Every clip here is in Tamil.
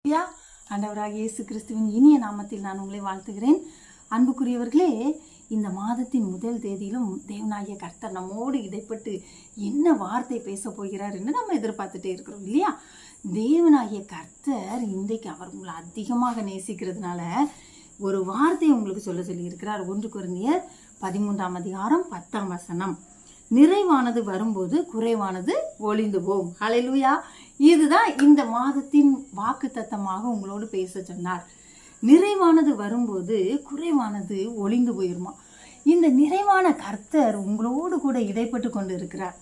ஆண்டவராகிய இயேசு கிறிஸ்துவின் இனிய நாமத்தில் நான் உங்களை வாழ்த்துகிறேன். அன்புக்குரியவர்களே, இந்த மாதத்தின் முதல் தேதியிலும் தேவனாகிய கர்த்தர் நம்மோடு இடைப்பட்டு என்ன வார்த்தை பேச போகிறார் என்று நம்ம எதிர்பார்த்துட்டே இருக்கிறோம் இல்லையா? தேவனாகிய கர்த்தர் இன்றைக்கு அவர் உங்களை அதிகமாக நேசிக்கிறதுனால ஒரு வார்த்தையை உங்களுக்கு சொல்லி இருக்கிறார். 1 கொரிந்தியர் 13ஆம் அதிகாரம் 10ஆம் வசனம், நிறைவானது வரும்போது குறைவானது ஒளிந்து போகும். ஹல்லேலூயா. இதுதான் இந்த மாதத்தின் வாக்குத்தத்தமாக உங்களோடு பேச சொன்னார். நிறைவானது வரும்போது குறைவானது ஒளிந்து போயிருமா. இந்த நிறைவான கர்த்தர் உங்களோடு கூட இடைப்பட்டு கொண்டு இருக்கிறார்.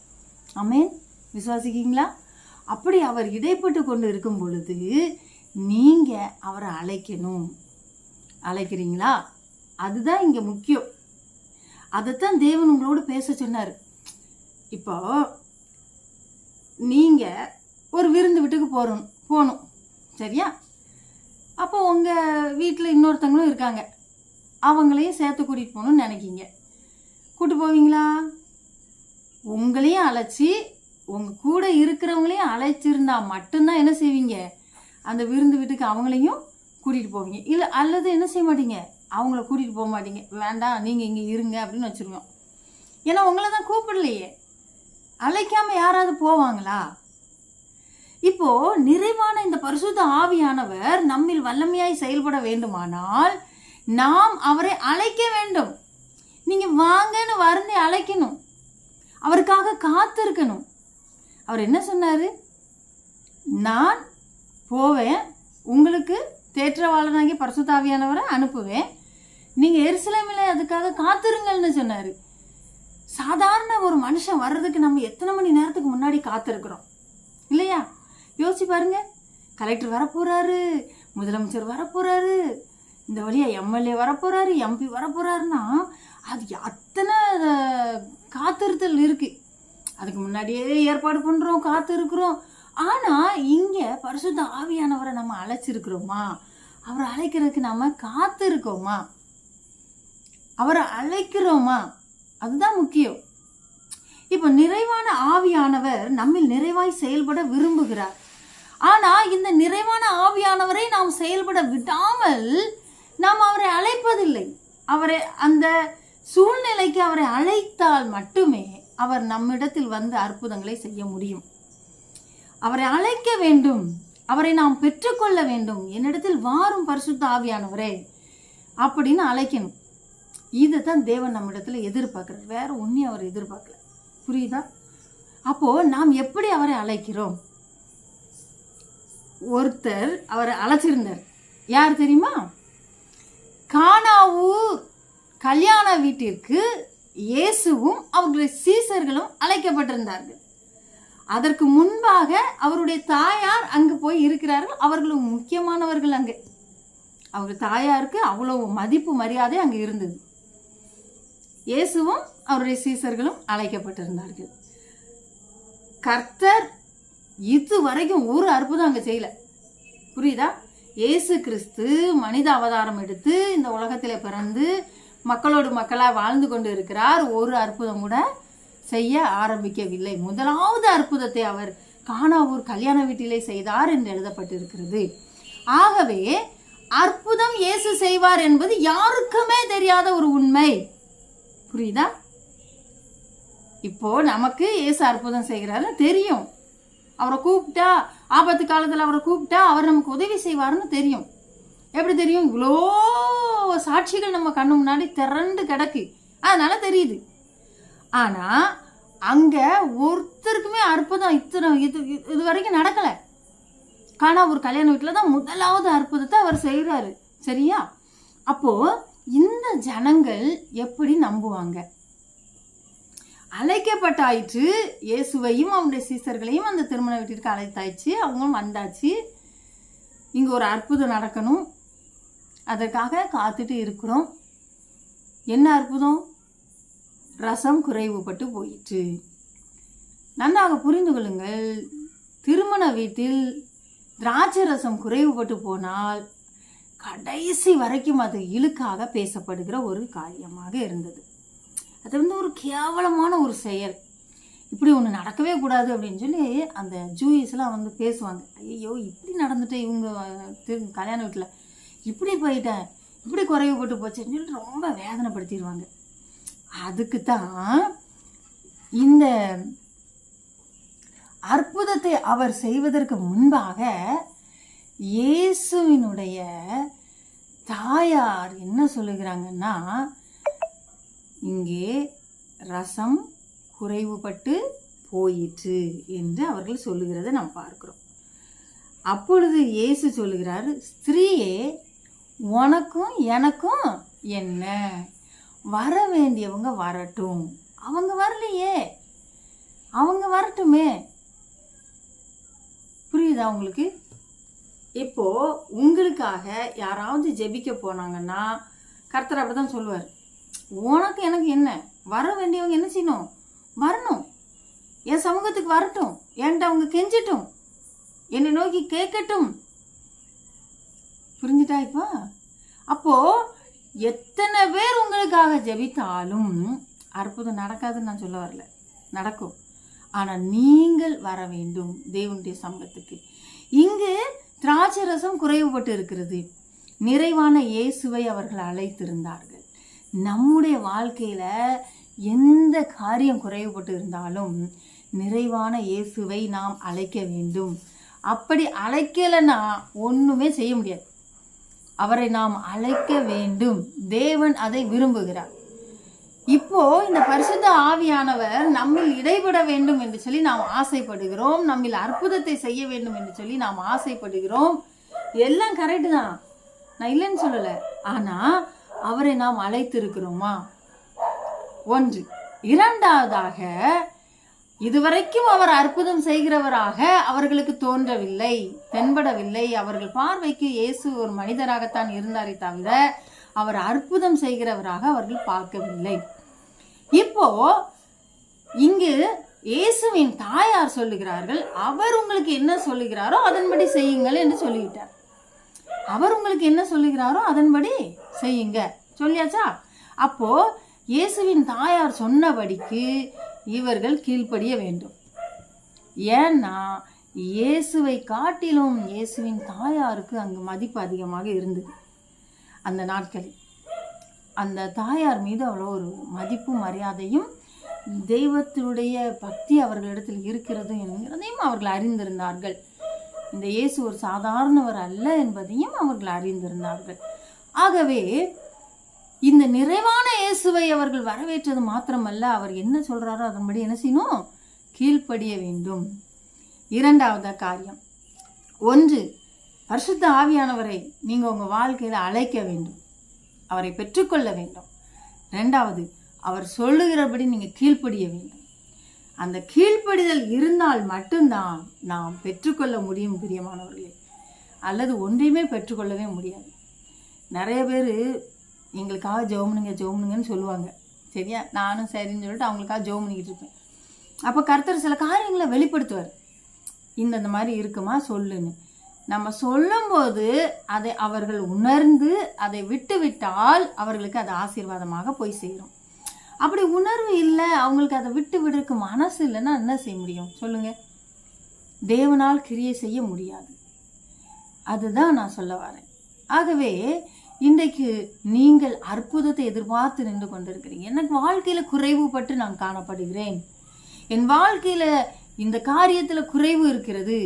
ஆமென். விசுவாசிக்கீங்களா? அப்படி அவர் இடைப்பட்டு கொண்டு இருக்கும் பொழுது நீங்க அவரை அழைக்கணும். அழைக்கிறீங்களா? அதுதான் இங்க முக்கியம். அதைத்தான் தேவன் உங்களோடு பேச சொன்னார். இப்போ நீங்க ஒரு விருந்து வீட்டுக்கு போகணும், சரியா? அப்போ உங்க வீட்டில் இன்னொருத்தவங்களும் இருக்காங்க, அவங்களையும் சேர்த்து கூட்டிகிட்டு போகணும்னு நினைக்கிங்க. கூப்பிட்டு போவீங்களா? உங்களையும் அழைச்சி உங்க கூட இருக்கிறவங்களையும் அழைச்சிருந்தா மட்டும்தான் என்ன செய்வீங்க? அந்த விருந்து வீட்டுக்கு அவங்களையும் கூட்டிகிட்டு போவீங்க. இல்லை அல்லது என்ன செய்ய மாட்டீங்க? அவங்கள கூட்டிகிட்டு போக மாட்டீங்க. வேண்டாம், நீங்கள் இங்கே இருங்க அப்படின்னு வச்சுருவோம். ஏன்னா உங்களை தான் கூப்பிடலையே. அழைக்காம யாராவது போவாங்களா? இப்போ நிறைவான இந்த பரிசுத்த ஆவியானவர் நம்மில் வல்லமையாய் செயல்பட வேண்டுமானால் நாம் அவரை அழைக்க வேண்டும். நீங்க வாங்கன்னு வருந்தி அழைக்கணும், அவருக்காக காத்திருக்கணும். அவர் என்ன சொன்னாரு? நான் போவேன், உங்களுக்கு தேற்றவாளனாகிய பரிசுத்த ஆவியானவரை அனுப்புவேன், நீங்க எருசலேமில் அதுக்காக காத்திருங்கள்னு சொன்னாரு. சாதாரண ஒரு மனுஷன் வர்றதுக்கு நம்ம எத்தனை மணி நேரத்துக்கு முன்னாடி காத்திருக்கிறோம் இல்லையா? யோசிச்சு பாருங்க. கலெக்டர் வரப்போறாரு, முதலமைச்சர் வரப்போறாரு, இந்த வழியா எம்எல்ஏ வரப்போறாரு, எம்பி வரப்போறாருன்னா அது அத்தனை காத்திருத்தல் இருக்கு. அதுக்கு முன்னாடியே ஏற்பாடு பண்றோம், காத்திருக்கிறோம். ஆனா இங்க பரிசுத்த ஆவியானவரை நம்ம அழைச்சிருக்கிறோமா? அவரை அழைக்கிறதுக்கு நாம காத்திருக்கோமா? அவரை அழைக்கிறோமா? அதுதான் முக்கியம். இப்ப நிறைவான ஆவியானவர் நம்மில் நிறைவாய் செயல்பட விரும்புகிறார். ஆனா இந்த நிறைவான ஆவியானவரை நாம் செயல்பட விடாமல் நாம் அவரை அழைப்பதில்லை. அவரை அந்த சூழ்நிலைக்கு அவரை அழைத்தால் மட்டுமே அவர் நம்மிடத்தில் வந்து அற்புதங்களை செய்ய முடியும். அவரை அழைக்க வேண்டும், அவரை நாம் பெற்றுக்கொள்ள வேண்டும். என்னிடத்தில் வாரும் பரிசுத்த ஆவியானவரே அப்படின்னு அழைக்கணும். இதைத்தான் தேவன் நம்மிடத்துல எதிர்பார்க்கிறார். வேற ஒன்றையும் அவர் எதிர்பார்க்கல. புரியுதா? அப்போ நாம் எப்படி அவரை அழைக்கிறோம்? ஒருத்தர் அவரை அழைச்சிருந்தார். யார் தெரியுமா? கானாவூர் கல்யாண வீட்டிற்கு இயேசுவும் அவருடைய சீசர்களும் அழைக்கப்பட்டிருந்தார்கள். அதற்கு முன்பாக அவருடைய தாயார் அங்கு போய் இருக்கிறார்கள். அவர்களும் முக்கியமானவர்கள். அங்கு அவர் தாயாருக்கு அவ்வளவு மதிப்பு மரியாதை அங்கு இருந்தது. இயேசுவும் அவருடைய சீசர்களும் அழைக்கப்பட்டிருந்தார்கள். கர்த்தர் இதுவரைக்கும் ஒரு அற்புதம் அங்க செய்யல. புரியுதா? இயேசு கிறிஸ்து மனித அவதாரம் எடுத்து இந்த உலகத்திலே பிறந்து மக்களோடு மக்களா வாழ்ந்து கொண்டு இருக்கிறார். ஒரு அற்புதம் கூட செய்ய ஆரம்பிக்கவில்லை. முதலாவது அற்புதத்தை அவர் கானாவூர் கல்யாண வீட்டிலே செய்தார் என்று எழுதப்பட்டிருக்கிறது. ஆகவே அற்புதம் இயேசு செய்வார் என்பது யாருக்குமே தெரியாத ஒரு உண்மை. புரியுதா? இப்போ நமக்கு இயேசு அற்புதம் செய்கிறாரு தெரியும். அவரை கூப்பிட்டா, ஆபத்து காலத்தில் அவரை கூப்பிட்டா அவர் நமக்கு உதவி செய்வாருன்னு தெரியும். எப்படி தெரியும்? இவ்வளோ சாட்சிகள் நம்ம கண்ணு முன்னாடி திரண்டு கிடக்கு, அதனால தெரியுது. ஆனா அங்க ஒருத்தருக்குமே அற்புதம் இது வரைக்கும் நடக்கல. கானாவூர் கல்யாண வீட்டில் தான் முதலாவது அற்புதத்தை அவர் செய்கிறாரு. சரியா? அப்போ இந்த ஜனங்கள் எப்படி நம்புவாங்க? அழைக்கப்பட்டாயிற்று. இயேசுவையும் அவனுடைய சீசர்களையும் அந்த திருமண வீட்டிற்கு அழைத்தாயிடுச்சு. அவங்களும் வந்தாச்சு. இங்க ஒரு அற்புதம் நடக்கணும், அதற்காக காத்துட்டு இருக்கிறோம். என்ன அற்புதம்? ரசம் குறைவுபட்டு போயிற்று. நன்றாக புரிந்து கொள்ளுங்கள். திருமண வீட்டில் திராட்சை ரசம் குறைவுபட்டு போனால் கடைசி வரைக்கும் அது இழுக்காக பேசப்படுகிற ஒரு காரியமாக இருந்தது. அது ஒரு கேவலமான ஒரு செயல். இப்படி ஒன்று நடக்கவே கூடாது அப்படின்னு சொல்லி அந்த ஜூயிஸ்லாம் வந்து பேசுவாங்க. ஐயோ இப்படி நடந்துட்டு இவங்க கல்யாண வீட்டில் இப்படி போயிட்டேன், இப்படி குறைவுபட்டு போச்சுன்னு சொல்லிட்டு ரொம்ப வேதனைப்படுத்திடுவாங்க. அதுக்கு தான் இந்த அற்புதத்தை அவர் செய்வதற்கு முன்பாக இயேசுவினுடைய தாயார் என்ன சொல்லுகிறாங்கன்னா, இங்கே ரசம் குறைவுபட்டு போயிற்று என்று அவர்கள் சொல்லுகிறத நாம் பார்க்கிறோம். அப்பொழுது இயேசு சொல்லுகிறார், ஸ்திரீயே உனக்கும் எனக்கும் என்ன, வர வேண்டியவங்க வரட்டும். அவங்க வரலையே, அவங்க வரட்டுமே. புரியுதா உங்களுக்கு? இப்போ உங்களுக்காக யாராவது ஜெபிக்க போனாங்கன்னா கர்த்தர் அப்படிதான் சொல்லுவார், உனக்கு எனக்கு என்ன, வர வேண்டியவங்க என்ன செய்யணும், வரணும், என் சமூகத்துக்கு வரட்டும், என்கிட்ட அவங்க கெஞ்சட்டும், என்னை நோக்கி கேட்கட்டும். புரிஞ்சுட்டா? இப்போ அப்போ எத்தனை பேர் உங்களுக்காக ஜெபித்தாலும் அற்புதம் நடக்காதுன்னு நான் சொல்ல வரல, நடக்கும். ஆனால் நீங்கள் வர வேண்டும் தேவனுடைய சமூகத்துக்கு. இங்கு திராட்சை ரசம் குறைவுபட்டு இருக்கிறது. நிறைவான இயேசுவை அவர்கள் அழைத்திருந்தார்கள். நம்முடைய வாழ்க்கையில எந்த காரியம் குறைவுபட்டு இருந்தாலும் நிறைவான இயேசுவை நாம் அழைக்க வேண்டும். அப்படி அழைக்கலைன்னா ஒண்ணுமே செய்ய முடியாது. அவரை நாம் அழைக்க வேண்டும். தேவன் அதை விரும்புகிறார். இப்போ இந்த பரிசுத்த ஆவியானவர் நம்மில் இடைபட வேண்டும் என்று சொல்லி நாம் ஆசைப்படுகிறோம். நம்மில் அற்புதத்தை செய்ய வேண்டும் என்று சொல்லி நாம் ஆசைப்படுகிறோம். எல்லாம் கரெக்டு தான், நான் இல்லைன்னு சொல்லல. ஆனா அவரை நாம் அழைத்திருக்கிறோமா? ஒன்று. இரண்டாவதாக, இதுவரைக்கும் அவர் அற்புதம் செய்கிறவராக அவர்களுக்கு தோன்றவில்லை, தென்படவில்லை. அவர்கள் பார்வைக்கு இயேசு ஒரு மனிதராகத்தான் இருந்தாரே தவிர அவர் அற்புதம் செய்கிறவராக அவர்கள் பார்க்கவில்லை. இப்போ இங்கு இயேசுவின் தாயார் சொல்லுகிறார்கள், அவர் உங்களுக்கு என்ன சொல்லுகிறாரோ அதன்படி செய்யுங்கள் என்று சொல்லிவிட்டார். அவர் உங்களுக்கு என்ன சொல்லுகிறாரோ அதன்படி செய்யுங்க சொல்லியாச்சா? அப்போ இயேசுவின் தாயார் சொன்னபடிக்கு இவர்கள் கீழ்ப்படிய வேண்டும். ஏன்னா இயேசுவை காட்டிலும் இயேசுவின் தாயாருக்கு அங்கு மதிப்பு அதிகமாக இருந்தது. அந்த நாட்களில் அந்த தாயார் மீது அவ்வளோ ஒரு மதிப்பும் மரியாதையும் தெய்வத்தினுடைய பக்தி அவர்களிடத்தில் இருக்கிறது என்கிறதையும் அவர்கள் அறிந்திருந்தார்கள். இந்த இயேசு ஒரு சாதாரணவர் அல்ல என்பதையும் அவர்கள் அறிந்திருந்தார்கள். ஆகவே இந்த நிறைவான இயேசுவை அவர்கள் வரவேற்றது மாத்திரமல்ல, அவர் என்ன சொல்றாரோ அதன்படி என்ன செய்யணும், கீழ்ப்படிய வேண்டும். இரண்டாவது காரியம், ஒன்று, பரிசுத்த ஆவியானவரை நீங்க உங்க வாழ்க்கையில அழைக்க வேண்டும், அவரை பெற்றுக்கொள்ள வேண்டும். இரண்டாவது, அவர் சொல்லுகிறபடி நீங்க கீழ்ப்படிய வேண்டும். அந்த கீழ்ப்படிதல் இருந்தால் மட்டும்தான் நாம் பெற்றுக்கொள்ள முடியும் பிரியமானவர்களே, அல்லது ஒன்றையுமே பெற்றுக்கொள்ளவே முடியாது. நிறைய பேர் எங்களுக்காக ஜெபம்னுங்கன்னு சொல்லுவாங்க. சரியா? நானும் சரின்னு சொல்லிட்டு அவங்களுக்காக ஜெபம் பண்ணிக்கிட்டு இருப்பேன். அப்போ கர்த்தர் சில காரியங்களை வெளிப்படுத்துவார், இந்த மாதிரி இருக்குமா சொல்லுன்னு. நம்ம சொல்லும்போது அதை அவர்கள் உணர்ந்து அதை விட்டு விட்டால் அவர்களுக்கு அது ஆசீர்வாதமாக போய் சேரும். அப்படி உணர்வு இல்லை, அவங்களுக்கு அதை விட்டு விடுறதுக்கு மனசு இல்லைன்னா என்ன செய்ய முடியும் சொல்லுங்க? தேவனால் கிரியை செய்ய முடியாது. அதுதான் நான் சொல்ல வரேன். ஆகவே இன்றைக்கு நீங்கள் அற்புதத்தை எதிர்பார்த்து நின்று கொண்டிருக்கிறீங்க. எனக்கு வாழ்க்கையில குறைவுபட்டு நான் காணப்படுகிறேன், என் வாழ்க்கையில இந்த காரியத்துல குறைவு இருக்கிறது,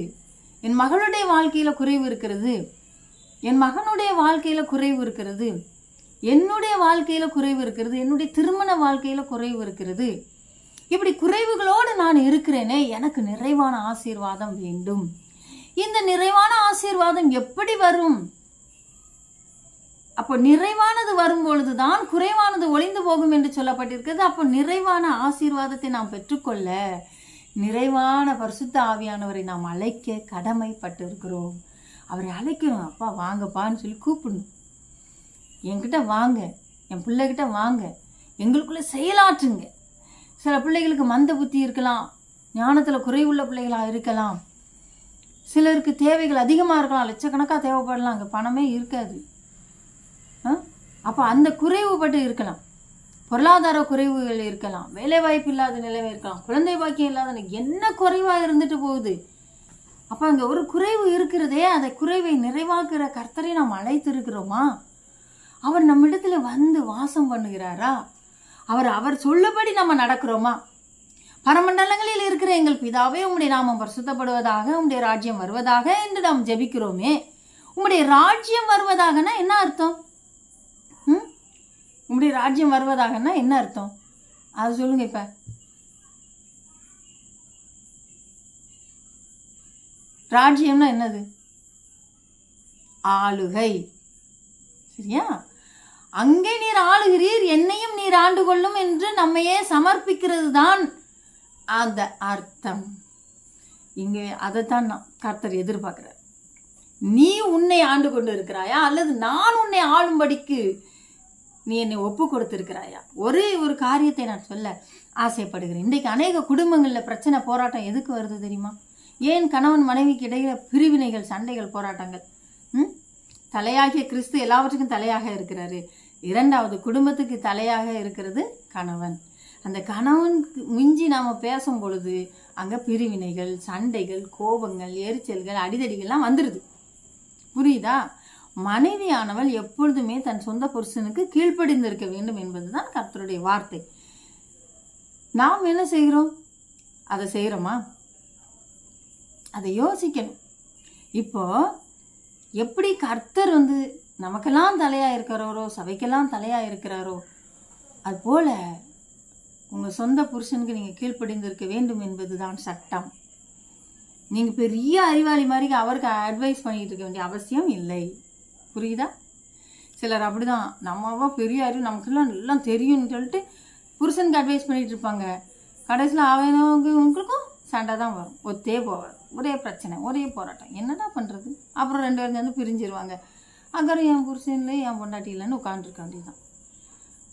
என் மகளுடைய வாழ்க்கையில குறைவு இருக்கிறது, என் மகனுடைய வாழ்க்கையில குறைவு இருக்கிறது, என்னுடைய வாழ்க்கையில குறைவு இருக்கிறது, என்னுடைய திருமண வாழ்க்கையில குறைவு இருக்கிறது. இப்படி குறைவுகளோடு நான் இருக்கிறேனே, எனக்கு நிறைவான ஆசீர்வாதம் வேண்டும். இந்த நிறைவான ஆசீர்வாதம் எப்படி வரும்? அப்போ நிறைவானது வரும் பொழுதுதான் குறைவானது ஒளிந்து போகும் என்று சொல்லப்பட்டிருக்கிறது. அப்போ நிறைவான ஆசீர்வாதத்தை நாம் பெற்றுக்கொள்ள நிறைவான பரிசுத்த ஆவியானவரை நாம் அழைக்க கடமைப்பட்டு இருக்கிறோம். அவரை அழைக்கணும். அப்பா வாங்கப்பான்னு சொல்லி கூப்பிடணும். என்கிட்ட வாங்க, என் பிள்ளைகிட்ட வாங்க, எங்களுக்குள்ள செயலாற்றுங்க. சில பிள்ளைகளுக்கு மந்த புத்தி இருக்கலாம், ஞானத்தில் குறைவுள்ள பிள்ளைகளாக இருக்கலாம், சிலருக்கு தேவைகள் அதிகமாக இருக்கலாம், லட்சக்கணக்காக தேவைப்படலாம், அங்கே பணமே இருக்காது. அப்போ அந்த குறைவுபட்டு இருக்கலாம். பொருளாதார குறைவுகள் இருக்கலாம், வேலை வாய்ப்பு இல்லாத நிலைமை இருக்கலாம், குழந்தை பாக்கியம் இல்லாத என்ன குறைவாக இருந்துட்டு போகுது. அப்போ அங்கே ஒரு குறைவு இருக்கிறதே, அந்த குறைவை நிறைவாக்குற கர்த்தரை நாம் அழைத்திருக்கிறோமா? அவர் நம்மிடத்துல வந்து வாசம் பண்ணுகிறாரா? அவர் சொல்லபடி நம்ம நடக்கிறோமா? பரமண்டலங்களில் இருக்கிற எங்கள் பிதாவே, உம்முடைய நாமம் பரிசுத்தப்படுவதாக, உம்முடைய ராஜ்யம் வருவதாக என்று நாம் ஜெபிக்கிறோமே. உம்முடைய ராஜ்யம் வருவதாகனா என்ன அர்த்தம்? உம்முடைய ராஜ்யம் வருவதாகனா என்ன அர்த்தம்? அது சொல்லுங்க. இப்ப ராஜ்யம்னா என்னது? ஆளுகை. சரியா? அங்கே நீர் ஆளுகிறீர், என்னையும் நீர் ஆண்டு கொள்ளும் என்று நம்மையே சமர்ப்பிக்கிறது தான் அந்த அர்த்தம். இங்கே அதைத்தான் கர்த்தர் எதிர்பார்க்கிறார். நீ உன்னை ஆண்டு கொண்டு இருக்கிறாயா, அல்லது நான் உன்னை ஆளும்படிக்கு நீ என்னை ஒப்பு கொடுத்திருக்கிறாயா? ஒரே ஒரு காரியத்தை நான் சொல்ல ஆசைப்படுகிறேன். இன்றைக்கு அநேக குடும்பங்களில் பிரச்சனை, போராட்டம் எதுக்கு வருது தெரியுமா? ஏன் கணவன் மனைவிக்கு இடையில பிரிவினைகள், சண்டைகள், போராட்டங்கள்? தலையாகிய கிறிஸ்து எல்லாவற்றுக்கும் தலையாக இருக்கிறாரு. இரண்டாவது, குடும்பத்துக்கு தலையாக இருக்கிறது கணவன். அந்த கணவனுக்கு மிஞ்சி நாம் பேசும் பொழுது அங்கே பிரிவினைகள், சண்டைகள், கோபங்கள், எரிச்சல்கள், அடிதடிகள்லாம் வந்துடுது. புரியுதா? மனைவியானவள் எப்பொழுதுமே தன் சொந்த புருஷனுக்கு கீழ்ப்படிந்திருக்க வேண்டும் என்பதுதான் கர்த்தருடைய வார்த்தை. நாம் என்ன செய்கிறோம்? அதை செய்கிறோமா? அதை யோசிக்கணும். இப்போ எப்படி கர்த்தர் நமக்கெல்லாம் தலையாக இருக்கிறாரோ, சபைக்கெல்லாம் தலையாக இருக்கிறாரோ, அதுபோல் உங்கள் சொந்த புருஷனுக்கு நீங்கள் கீழ்ப்படிந்திருக்க வேண்டும் என்பதுதான் சட்டம். நீங்கள் பெரிய அறிவாளி மாதிரி அவருக்கு அட்வைஸ் பண்ணிட்டு இருக்க வேண்டிய அவசியம் இல்லை. புரியுதா? சிலர் அப்படிதான், நம்மவா பெரிய அறிவு, நமக்குலாம் எல்லாம் தெரியும்னு சொல்லிட்டு புருஷனுக்கு அட்வைஸ் பண்ணிட்டு இருப்பாங்க. கடைசியில் அவனுங்களுக்கும் சண்டை தான் வரும். ஒத்தே போவார், ஒரே பிரச்சனை, ஒரே போராட்டம். என்னடா பண்ணுறது? அப்புறம் 2 பேரும் சேர்ந்து பிரிஞ்சிருவாங்க. அப்புறம் என் புருஷன் இல்லை, என் பொண்டாட்டி இல்லைன்னு உட்காந்துருக்க வேண்டியதுதான்.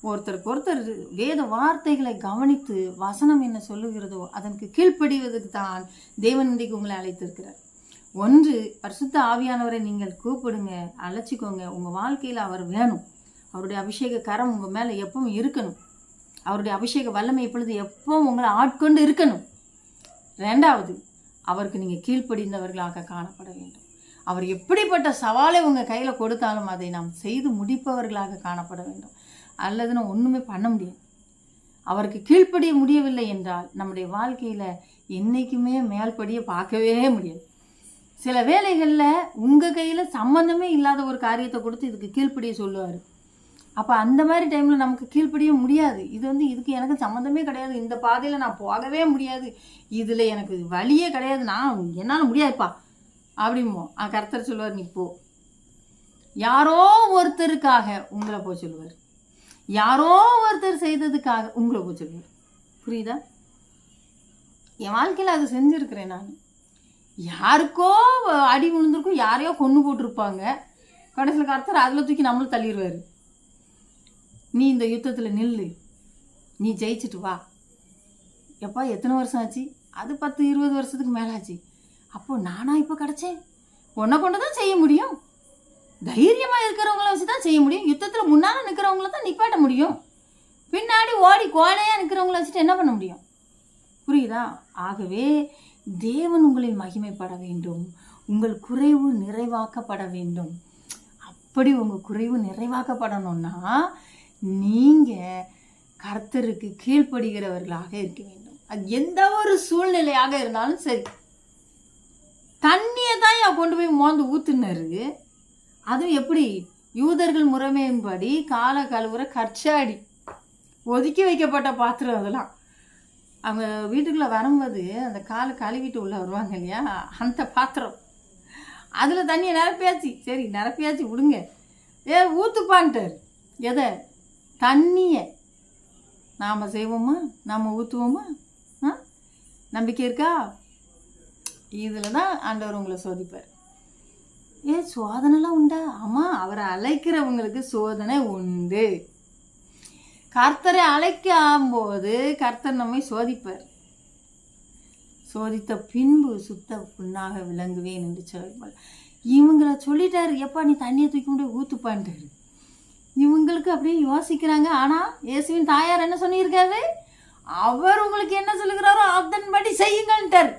ஒருத்தருக்கு ஒருத்தர் வேத வார்த்தைகளை கவனித்து வசனம் என்ன சொல்லுகிறதோ அதற்கு கீழ்ப்படிவதற்கு தான் தேவன் இன்றைக்கு உங்களை அழைத்திருக்கிறார். ஒன்று, பரிசுத்த ஆவியானவரை நீங்கள் கூப்பிடுங்க, அழைச்சிக்கோங்க. உங்கள் வாழ்க்கையில் அவர் வேணும். அவருடைய அபிஷேக கரம் உங்கள் மேலே எப்பவும் இருக்கணும். அவருடைய அபிஷேக வல்லமை இப்பொழுது எப்பவும் உங்களை ஆட்கொண்டு இருக்கணும். 2வது, அவருக்கு நீங்கள் கீழ்ப்படிந்தவர்களாக காணப்பட வேண்டும். அவர் எப்படிப்பட்ட சவாலை உங்கள் கையில் கொடுத்தாலும் அதை நாம் செய்து முடிப்பவர்களாக காணப்பட வேண்டும். அல்லது நான் ஒன்றுமே பண்ண முடியாது. அவருக்கு கீழ்ப்படிய முடியவில்லை என்றால் நம்முடைய வாழ்க்கையில் என்றைக்குமே மேல்படியை பார்க்கவே முடியாது. சில வேளைகளில் உங்கள் கையில் சம்மந்தமே இல்லாத ஒரு காரியத்தை கொடுத்து இதுக்கு கீழ்ப்படிய சொல்லுவார். அப்போ அந்த மாதிரி டைமில் நமக்கு கீழ்ப்படிய முடியாது. இதுக்கு எனக்கு சம்மந்தமே கிடையாது, இந்த பாதையில் நான் போகவே முடியாது, இதில் எனக்கு வழியே கிடையாது, நான் என்னால் முடியாதுப்பா அப்படிமோ. கர்த்தர் சொல்லுவார், நீ போ. யாரோ ஒருத்தருக்காக உங்களை போய் சொல்லுவார். யாரோ ஒருத்தர் செய்ததுக்காக உங்களை போய் சொல்லுவார். புரியுதா? என் வாழ்க்கையில் அது செஞ்சுருக்கிறேன் நான். யாருக்கோ அடி விழுந்திருக்கும், யாரையோ கொண்டு போட்டிருப்பாங்க. கடைசியில் கர்த்தர் அதில் தூக்கி நம்மளும் தள்ளிடுவார். நீ இந்த யுத்தத்தில் நில்லு, நீ ஜெயிச்சுட்டு வா. எப்பா எத்தனை வருஷம் ஆச்சு? அது 10-20 வருஷத்துக்கு மேலே ஆச்சு. அப்போது நானா இப்போ கிடச்சேன்? உன்னை கொண்டு தான் செய்ய முடியும். தைரியமாக இருக்கிறவங்கள வச்சு தான் செய்ய முடியும். யுத்தத்தில் முன்னால் நிற்கிறவங்கள தான் நிப்பாட்ட முடியும். பின்னாடி ஓடி கோலையாக நிற்கிறவங்கள வச்சுட்டு என்ன பண்ண முடியும்? புரியுதா? ஆகவே தேவன் உங்களில் மகிமைப்பட வேண்டும். உங்கள் குறைவு நிறைவாக்கப்பட வேண்டும். அப்படி உங்கள் குறைவு நிறைவாக்கப்படணும்னா நீங்கள் கர்த்தருக்கு கீழ்ப்படுகிறவர்களாக இருக்க வேண்டும். அது எந்த ஒரு சூழ்நிலையாக இருந்தாலும் சரி. தண்ணியை தான் கொண்டு போய் மோந்து ஊத்துனாரு. அதுவும் எப்படி? யூதர்கள் முறைமையின்படி காலை கழுவுற கற்சாடி, ஒதுக்கி வைக்கப்பட்ட பாத்திரம். அதெல்லாம் அவங்க வீட்டுக்குள்ளே வரும்போது அந்த காலை கழுவிட்டு உள்ளே வருவாங்க இல்லையா, அந்த பாத்திரம். அதில் தண்ணியை நிரப்பியாச்சு. சரி நிரப்பியாச்சு விடுங்க, ஊற்றுப்பான்ட்டார். எதை? தண்ணியை. நாம் செய்வோமா? நாம் ஊற்றுவோமா? நம்பிக்கை இருக்கா? இதில் தான் ஆண்டவர் உங்களை சோதிப்பார். சோதனைலாம் உண்டா? ஆமாம், அவரை அழைக்கிறவங்களுக்கு சோதனை உண்டு. கர்த்தரை அழைக்கும் போது கர்த்தர் நம்மை சோதிப்பார். சோதித்த பின்பு சுத்த புண்ணாக விளங்குவேன் என்று சொல்வார். இவங்களை சொல்லிட்டாரு, எப்பா நீ தண்ணியை தூக்கி முடிய ஊற்றுப்பான்ட்டாரு. இவங்களுக்கு அப்படியே யோசிக்கிறாங்க. ஆனால் இயேசுவின் தாயார் என்ன சொல்லியிருக்காரு? அவர் உங்களுக்கு என்ன சொல்லுகிறாரோ அதன்படி செய்யுங்கன்ட்டார்.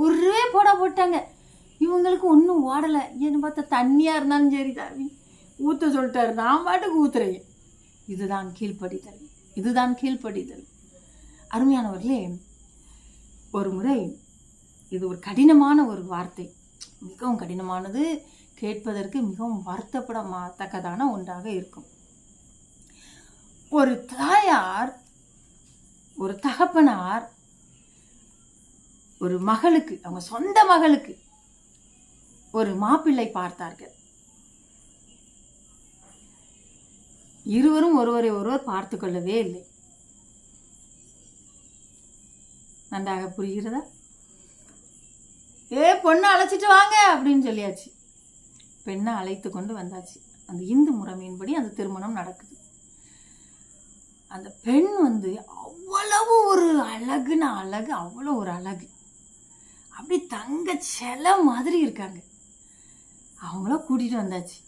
ஒரே போட்டாங்க. இவங்களுக்கு ஒன்றும் ஓடலை. என்ன பார்த்தா தண்ணியாக இருந்தாலும் சரி தாவி ஊற்ற சொல்லிட்டாரு. நான் பாட்டுக்கு ஊத்துறேன். இதுதான் கீழ்ப்படிதல், இதுதான் கீழ்ப்படிதல். அருமையானவர்களே, ஒரு முறை இது ஒரு கடினமான ஒரு வார்த்தை, மிகவும் கடினமானது, கேட்பதற்கு மிகவும் வருத்தப்படத்தக்கதான ஒன்றாக இருக்கும். ஒரு தாயார், ஒரு தகப்பனார் ஒரு மகளுக்கு, அவங்க சொந்த மகளுக்கு ஒரு மாப்பிள்ளை பார்த்தார்கள். இருவரும் ஒருவரை ஒருவர் பார்த்து கொள்ளவே இல்லை. நன்றாக புரிகிறதா? பொண்ணை அழைச்சிட்டு வாங்க அப்படின்னு சொல்லியாச்சு. பெண்ணை அழைத்து கொண்டு வந்தாச்சு. அந்த இந்து முறைமையின்படி அந்த திருமணம் நடக்குது. அந்த பெண் அவ்வளவு ஒரு அழகுன்னு அழகு, அவ்வளோ ஒரு அழகு, அப்படி தங்க செல மாதிரி இருக்காங்க. அவங்கள கூட்டிட்டு வந்தாச்சு.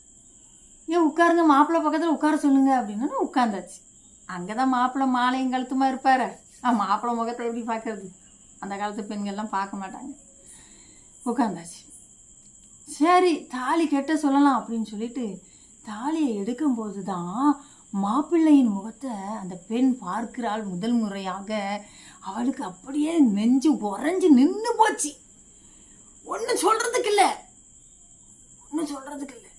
உட்காருங்க, மாப்பிள்ளை பக்கத்தில் உட்கார சொல்லுங்க அப்படின்னு உட்கார்ந்தாச்சு. அங்கதான் மாப்பிள்ளை மாலையும் கழுத்துமா இருப்பாரு. மாப்பிள்ளை முகத்தை எப்படி பார்க்கறது? அந்த காலத்து பெண்கள்லாம் பார்க்க மாட்டாங்க. உட்காந்தாச்சு. சரி, தாலி கட்ட சொல்லலாம் அப்படின்னு சொல்லிட்டு தாலியை எடுக்கும்போது தான் மாப்பிள்ளையின் முகத்தை அந்த பெண் பார்க்கிறாள் முதல் முறையாக. அவளுக்கு அப்படியே நெஞ்சு உறைஞ்சு நின்று போச்சு. ஒன்றும் சொல்றதுக்கு இல்லை, ஒன்றும் சொல்றதுக்கு இல்லை.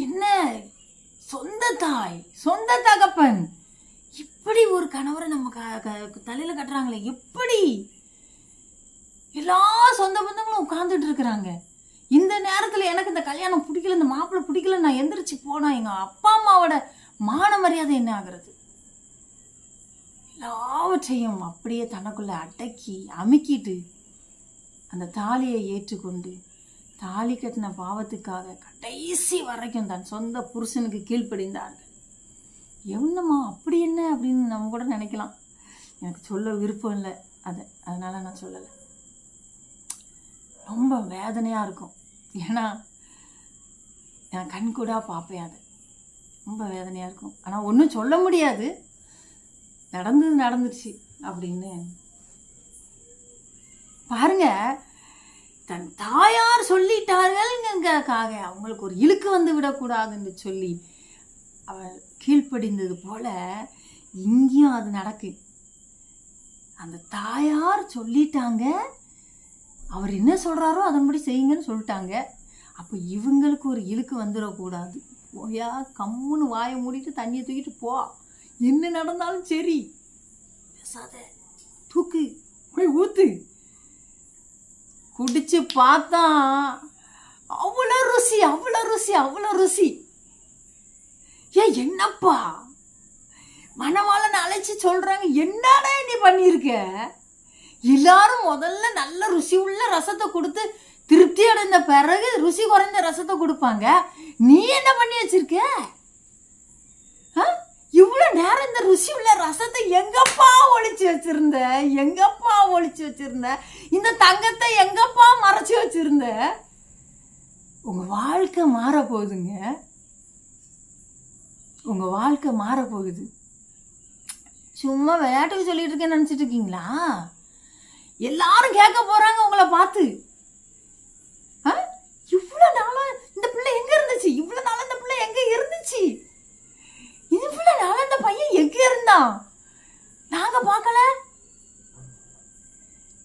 என்ன சொந்த தாய், சொந்த தகப்பன், இப்படி ஒரு கணவரை நம்ம தலையில கட்டுறாங்களே, எப்படி? எல்லா சொந்த பந்தங்களும் உட்கார்ந்துட்டு இருக்கிறாங்க. இந்த நேரத்துல எனக்கு இந்த கல்யாணம் பிடிக்கல, இந்த மாப்பிள்ளை பிடிக்கல, நான் எந்திரிச்சு போனா எங்க அப்பா அம்மாவோட மான மரியாதை என்ன ஆகுறது? எல்லாவற்றையும் அப்படியே தனக்குள்ள அடக்கி அமுக்கிட்டு அந்த தாலியை ஏற்றுக்கொண்டு தாலி கட்டின பாவத்துக்காக கடைசி வரைக்கும் தன் சொந்த புருஷனுக்கு கீழ்ப்படிந்தார்கள். என்னம்மா அப்படி என்ன அப்படின்னு நம்ம கூட நினைக்கலாம். எனக்கு சொல்ல விருப்பம் இல்லை அதனால நான் சொல்லலை. ரொம்ப வேதனையாக இருக்கும். ஏன்னா நான் கண் கூட பார்ப்பேன். அது ரொம்ப வேதனையாக இருக்கும். ஆனால் ஒன்றும் சொல்ல முடியாது. நடந்துருச்சு அப்படின்னு பாருங்க. தன் தாயார் சொல்லிட்டார்கள்ங்கிறதுக்காக அவங்களுக்கு ஒரு இழுக்கு வந்து விடக்கூடாதுன்னு சொல்லி அவள் கீழ்ப்படிந்தது போல இங்கேயும் அது நடக்கு. அந்த தாயார் சொல்லிட்டாங்க, அவர் என்ன சொல்றாரோ அதன்படி செய்யுங்கன்னு சொல்லிட்டாங்க. அப்போ இவங்களுக்கு ஒரு இழுக்கு வந்துடக்கூடாது. போயா கம்முன்னு வாயை மூடிட்டு தண்ணியை தூக்கிட்டு போ, என்ன நடந்தாலும் சரி பேசாத, தூக்கு, போய் ஊத்து. குடிச்சு பார்த்தா அவ்வளோ ருசி, அவ்வளோ ருசி, அவ்வளோ ருசி. என்னப்பா மணவாளனை அழைச்சி சொல்றாங்க, என்னடா நீ பண்ணியிருக்க? எல்லாரும் முதல்ல நல்ல ருசி உள்ள ரசத்தை கொடுத்து திருப்தி அடைந்த பிறகு ருசி குறைந்த ரசத்தை கொடுப்பாங்க. நீ என்ன பண்ணி வச்சிருக்க? இவ்வளவு நேரம் இந்த ருசி உள்ள ரசத்தை எங்கப்பா ஒளிச்சு வச்சிருந்த? எங்கப்பா ஒளிச்சு வச்சிருந்த? இந்த தங்கத்தை எங்கப்பா மறைச்சு வச்சிருந்த? உங்க வாழ்க்கை மாற போகுதுங்க. உங்க வாழ்க்கை மாற போகுது. சும்மா விளையாட்டுக்கு சொல்லிட்டு இருக்கேன்னு நினைச்சிட்டு இருக்கீங்களா? எல்லாரும் கேட்க போறாங்க உங்களை பார்த்து. இவ்வளவு நாளா இந்த பிள்ளை எங்க இருந்துச்சு? இவ்வளவு நாளா இந்த பிள்ளை எங்க இருந்துச்சு? இவ்வளவு நாளா இந்த பையன் எங்க இருந்தான்? நாங்க பார்க்கல.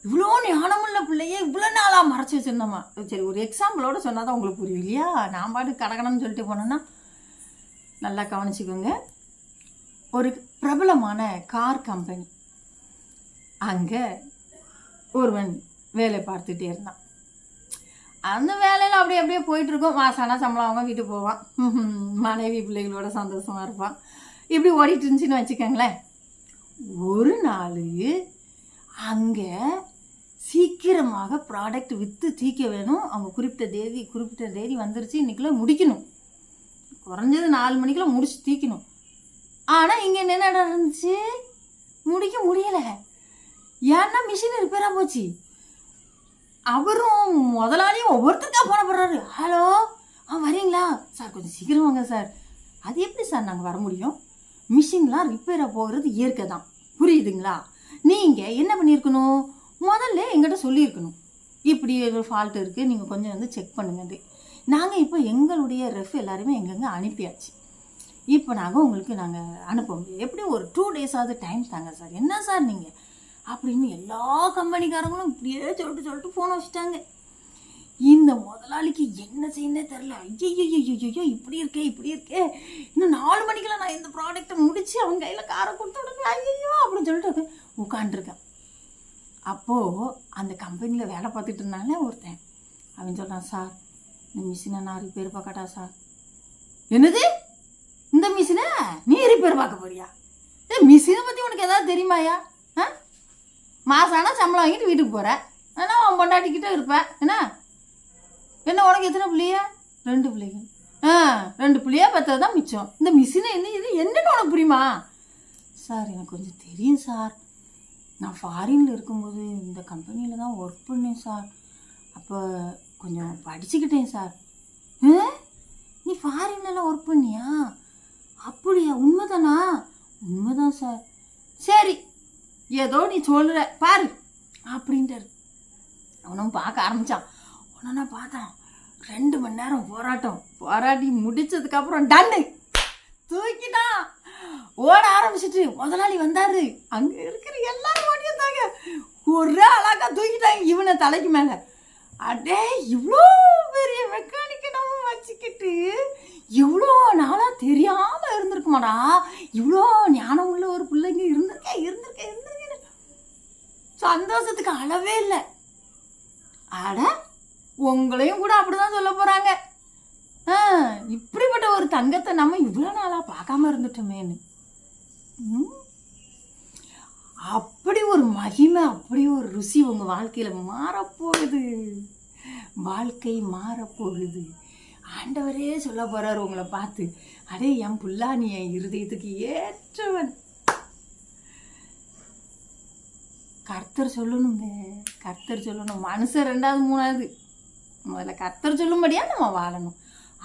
இவ்வளோ ஞானமுள்ள பிள்ளைய இவ்வளவு நாளா மறைச்சு வச்சிருந்தோமா? சரி, ஒரு எக்ஸாம்பிளோட சொன்னாதான் உங்களுக்கு புரியும் இல்லையா? நான் பாட்டு கடகடன்னு சொல்லிட்டு போனேன்னா நல்லா கவனிச்சுக்கோங்க. ஒரு பிரபலமான கார் கம்பெனி, அங்கே ஒருவன் வேலை பார்த்துட்டே இருந்தான். அந்த வேலையில் அப்படியே அப்படியே போயிட்டுருக்கோம். மாசானா சம்பளம் அவங்க வீட்டுக்கு போவான், மனைவி பிள்ளைகளோட சந்தோஷமாக இருப்பான். இப்படி ஓடிட்டு இருந்துச்சுன்னு வச்சுக்கோங்களேன். ஒரு நாள் அங்கே சீக்கிரமாக ப்ராடக்ட் விற்று தீக்க வேணும். அவங்க குறிப்பிட்ட தேதி வந்துருச்சு, இன்றைக்குள்ள முடிக்கணும். குறைஞ்சது 4 மணிக்குள்ள முடிச்சு தீக்கணும். ஆனால் இங்கே என்ன நடந்துச்சு? முடிக்க முடியலை. ஏன்னா மிஷின் ரிப்பேராக போச்சு. அவரும் முதலாளியும் ஒவ்வொருத்தருக்கா போன போடுறாரு. ஹலோ, வரீங்களா சார்? கொஞ்சம் சீக்கிரம் வாங்க சார், அது எப்படி சார் நாங்கள் வர முடியும்? மிஷின்லாம் ரிப்பேராக போகிறது இயற்கை தான், புரியுதுங்களா? நீங்கள் என்ன பண்ணியிருக்கணும், முதல்ல எங்கிட்ட சொல்லியிருக்கணும், இப்படி ஒரு ஃபால்ட் இருக்குது, நீங்கள் கொஞ்சம் வந்து செக் பண்ணுங்கன்னு. நாங்கள் இப்போ எங்களுடைய ரெஃப் எல்லாருமே எங்கெங்கே அனுப்பியாச்சு. இப்போ உங்களுக்கு நாங்கள் அனுப்ப எப்படி ஒரு 2 days டைம் தாங்க சார். என்ன சார் நீங்கள் அப்படின்னு எல்லா கம்பெனிக்காரங்களும் இப்படியே சொல்லிட்டு ஃபோனை வச்சுட்டாங்க. இந்த முதலாளிக்கு என்ன செய்யணுன்னே தெரில. ஐயோ இப்படி இருக்கே, இன்னும் 4 மணிக்கெல்லாம் நான் இந்த ப்ராடக்டை முடித்து அவங்க கையில் காரை கொடுத்து விடுங்க ஐயோ அப்படின்னு சொல்லிட்டு உட்காண்ட்ருக்கேன். அப்போது அந்த கம்பெனியில் வேலை பார்த்துட்டு இருந்தாலே ஒருத்தன், அவன் சொல்கிறான், சார் இந்த மிஷினை நான் ரிப்பேர் பார்க்கட்டா சார். என்னது, இந்த மிஷினை நீ ரிப்பேர் பார்க்க போறியா? மிஷினை பற்றி உனக்கு ஏதாவது தெரியுமாயா? மாதம் ஆனால் சம்பளம் வாங்கிட்டு வீட்டுக்கு போகிற, ஏன்னா அவன் பொண்டாட்டிக்கிட்டே இருப்பேன். என்ன உனக்கு எத்தனை பிள்ளையா? 2 பிள்ளைங்க. 2 பிள்ளையா பார்த்தது தான் மிச்சம். இந்த மிஷினை இது என்னன்னு உனக்கு புரியுமா? சார் எனக்கு கொஞ்சம் தெரியும் சார், நான் ஃபாரினில் இருக்கும்போது இந்த கம்பெனியில் தான் ஒர்க் பண்ணேன் சார், அப்போ கொஞ்சம் படிச்சுக்கிட்டேன் சார். நீ ஃபாரின்லலாம் ஒர்க் பண்ணியா? அப்படியா, உண்மைதானா? உண்மைதான் சார். சரி ஏதோ நீ சொல்கிற பாரு அப்படின்ட்டாரு. அவனும் பார்க்க ஆரம்பித்தான். ஒன்றா பார்த்தான், 2 மணி நேரம் போராட்டி முடிச்சதுக்கப்புறம் டன்னு தூக்கிட்டான். ஓட ஆரம்பிச்சிட்டு முதலாளி வந்தாரு, அங்கே இருக்கிற எல்லாரும் ஓடி வந்தாங்க, ஒரே அழகா தூக்கிட்டாங்க இவனை தலைக்கு மேலே. அடே இவ்வளோ பெரிய மெக்கானிக்கை நம்ம வச்சுக்கிட்டு இவ்வளோ நாளாக தெரியாமல் இருந்திருக்குமாடா, இவ்வளோ ஞானம் உள்ள ஒரு பிள்ளைங்க இருந்திருக்கேன் சந்தோஷத்துக்கு அளவே இல்லை. அட உங்களையும் கூட அப்படிதான் சொல்ல போகிறாங்க, இப்படிப்பட்ட ஒரு தங்கத்தை நம்ம இவ்வளோ நாளாக பார்க்காம இருந்துட்டோமேன்னு. அப்படி ஒரு மகிமை, அப்படி ஒரு ருசி உங்கள் வாழ்க்கையில் மாறப்போகுது. வாழ்க்கை மாறப்போகுது. ஆண்டவரே சொல்ல போகிறார் உங்களை பார்த்து, அடே என் புள்ளா நீ என் இருதயத்துக்கு ஏற்றவன். கர்த்தர் சொல்லணுங்க, கர்த்தர் சொல்லணும். மனுஷன் 2வது 3வது, முதல்ல கர்த்தர் சொல்லும்படியா நம்ம வாழணும்,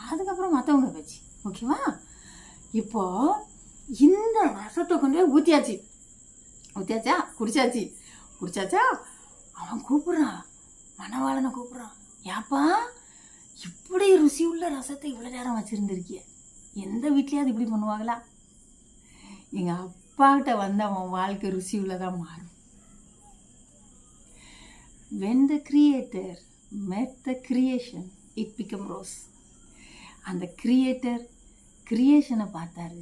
அதுக்கப்புறம் மற்றவங்க பேச்சு. ஓகேவா? இப்போ இந்த ரசத்தை கொண்டு போய் ஊற்றியாச்சா, குடிச்சாச்சா. அவன் கூப்பிட்றான், மணவாளனை கூப்பிட்றான், ஏப்பா இப்படி ருசி உள்ள ரசத்தை இவ்வளோ நேரம் வச்சுருந்துருக்கிய, எந்த வீட்லையாவது இப்படி பண்ணுவாங்களா? எங்கள் அப்பாக்கிட்ட வந்து அவன் வாழ்க்கை ருசி உள்ளதாக மாறும். When the creator met the creation, it became rose. அந்த கிரியேஷனை பார்த்தாரு,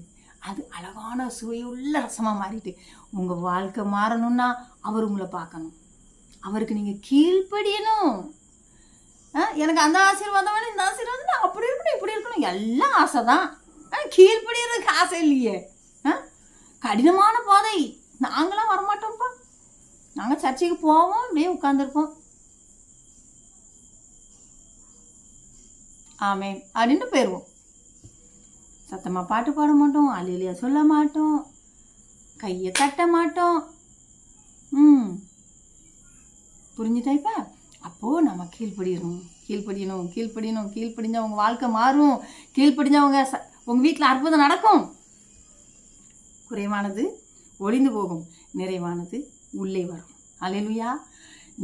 அது அழகான சுவையுள்ள ரசமாக மாறிட்டு. உங்கள் வாழ்க்கை மாறணும்னா அவர் உங்களை பார்க்கணும், அவருக்கு நீங்கள் கீழ்ப்படியணும். எனக்கு அந்த ஆசீர்வாதம் வேணும், இந்த ஆசீர்வாதம் நான் அப்படி இருக்கணும், இப்படி இருக்கணும், எல்லாம் ஆசை தான். கீழ்ப்படியறதுக்கு ஆசை இல்லையே. கடினமான பாதை. நாங்களாம் வரமாட்டோம்ப்பா, நாங்கள் சர்ச்சைக்கு போவோம், அப்படியே உட்காந்துருப்போம். ஆமேன் அப்படின்ட்டு போயிடுவோம். சத்தமாக பாட்டு பாட மாட்டோம், அலையிலையா சொல்ல மாட்டோம், கையை தட்ட மாட்டோம். புரிஞ்சுட்டா? இப்போ அப்போது நம்ம கீழ்ப்படியணும். கீழ்ப்படிஞ்சா உங்கள் வாழ்க்கை மாறும். கீழ்ப்படிஞ்சா உங்கள் வீட்டில் அற்புதம் நடக்கும். குறைவானது ஒளிந்து போகும், நிறைவானது உள்ளே வரும். அல்லேலூயா.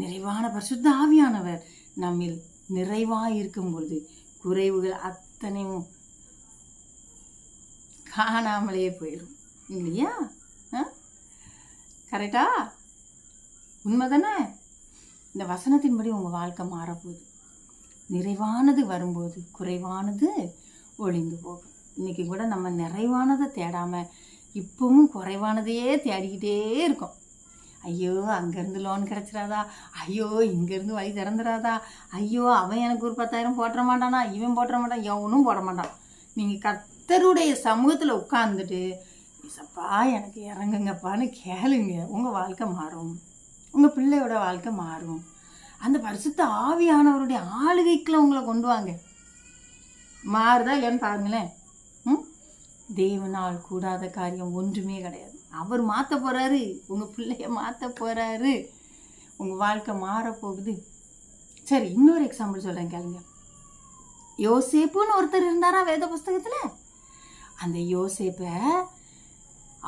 நிறைவான பரிசுத்த ஆவியானவர் நம்மில் நிறைவாக இருக்கும் பொழுது குறைவுகள் அத்தனையும் காணாமலே போயிடும் இல்லையா? கரெக்டா? உண்மைதானே? இந்த வசனத்தின்படி உங்கள் வாழ்க்கை மாறப்போகுது. நிறைவானது வரும்போது குறைவானது ஒளிந்து போகும். இன்றைக்கி கூட நம்ம நிறைவானதை தேடாமல் இப்பவும் குறைவானதையே தேடிக்கிட்டே இருக்கோம். ஐயோ அங்கேருந்து லோன் கிடச்சிடாதா, ஐயோ இங்கேருந்து வழி திறந்துடாதா, ஐயோ அவன் எனக்கு ஒரு 10,000 போட்டுற மாட்டானா, இவன் போட்டுற மாட்டான், எவனும் போட மாட்டான். நீங்கள் கர்த்தருடைய சமூகத்தில் உட்கார்ந்துட்டு இசப்பா எனக்கு இறங்குங்கப்பான்னு கேளுங்க, உங்கள் வாழ்க்கை மாறும், உங்கள் பிள்ளையோட வாழ்க்கை மாறும். அந்த பரிசுத்த ஆவியானவருடைய ஆளுகைக்குள்ள உங்களை கொண்டு வாங்க. மாறுதா இல்லைன்னு பாருங்களேன். தேவனால் கூடாத காரியம் ஒன்றுமே கிடையாது. அவர் மாற்ற போகிறாரு, உங்கள் பிள்ளைய மாற்ற போகிறாரு, உங்கள் வாழ்க்கை மாறப்போகுது. சரி, இன்னொரு எக்ஸாம்பிள் சொல்கிறேன் கேளுங்க. யோசேப்புன்னு ஒருத்தர் இருந்தாரா வேத புஸ்தகத்தில்? அந்த யோசேப்பை